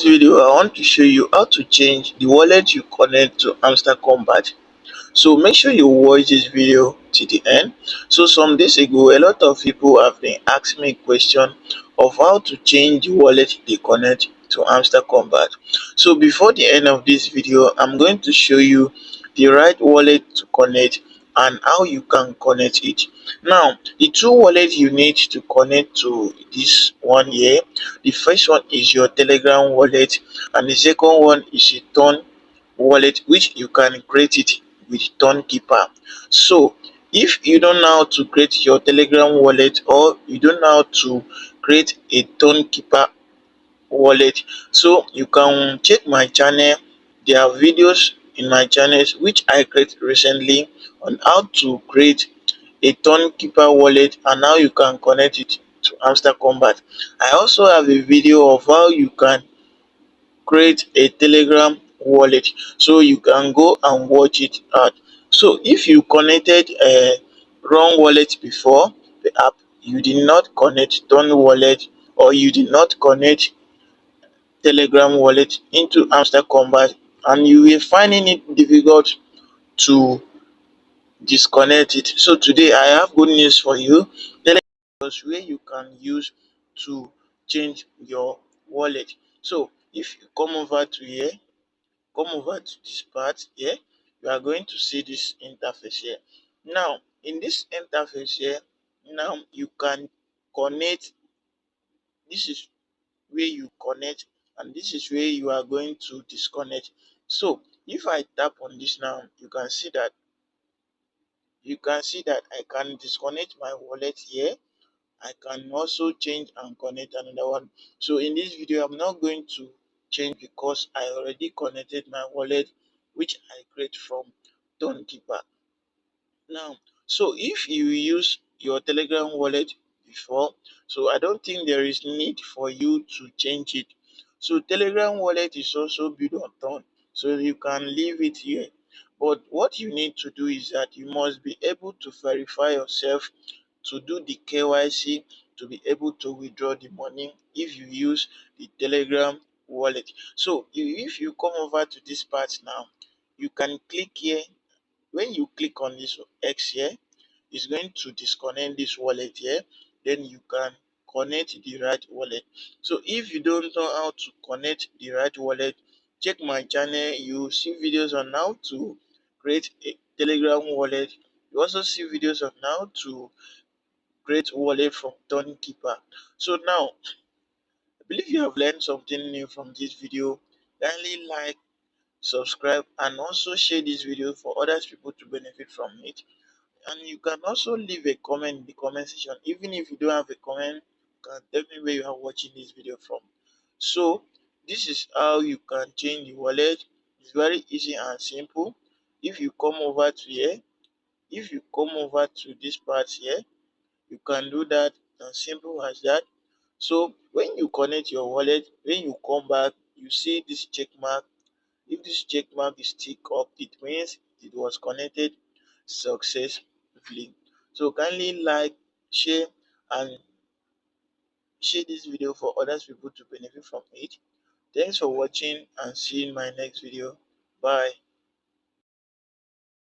this video, I want to show you how to change the wallet you connect to Hamster Kombat. So make sure you watch this video to the end. So some days ago, a lot of people have been asking me question of how to change the wallet they connect to Hamster Kombat. So before the end of this video, I'm going to show you the right wallet to connect and how you can connect it. Now, the two wallets you need to connect to this one here, the first one is your Telegram wallet and the second one is a Ton wallet, which you can create it with Keeper. So if you don't know how to create your Telegram wallet or you don't know how to create a Keeper wallet, so you can check my channel. There are videos in my channels which I created recently on how to create a Keeper wallet and how you can connect it to Hamster Combat. I also have a video of how you can create a Telegram wallet, so you can go and watch it out. So if you connected a wrong wallet before the app, you did not connect Ton wallet or you did not connect Telegram wallet into Hamster Combat and you were finding it difficult to disconnect it. So today I have good news for you. Telegram is where you can use to change your wallet. So if you come over to here, come over to this part here, you are going to see this interface here. Now in this interface here, now you can connect. This is where you connect and this is where you are going to disconnect. So if I tap on this now, you can see that I can disconnect my wallet here. I can also change and connect another one. So in this video, I'm not going to change because I already connected my wallet, which I create from Keeper. Now, so if you use your Telegram wallet before, so I don't think there is need for you to change it. So Telegram wallet is also built on Ton, so you can leave it here. But what you need to do is that you must be able to verify yourself to do the KYC to be able to withdraw the money if you use the Telegram wallet. So if you come over to this part now, you can click here. When you click on this X here, it's going to disconnect this wallet here. Then you can connect the right wallet. So if you don't know how to connect the right wallet, check my channel. You see videos on how to create a Telegram wallet. You also see videos on how to create wallet from Keeper. So now, I believe you have learned something new from this video. Kindly like, subscribe, and also share this video for other people to benefit from it. And you can also leave a comment in the comment section. Even if you don't have a comment, you can tell me where you are watching this video from. So this is how you can change the wallet. It's very easy and simple. If you come over to here, if you come over to this part here, you can do that as simple as that. So when you connect your wallet, when you come back, you see this check mark. If this check mark is tick up, it means it was connected successfully. So kindly like, share, and share this video for other people to benefit from it. Thanks for watching and see you in my next video. Bye.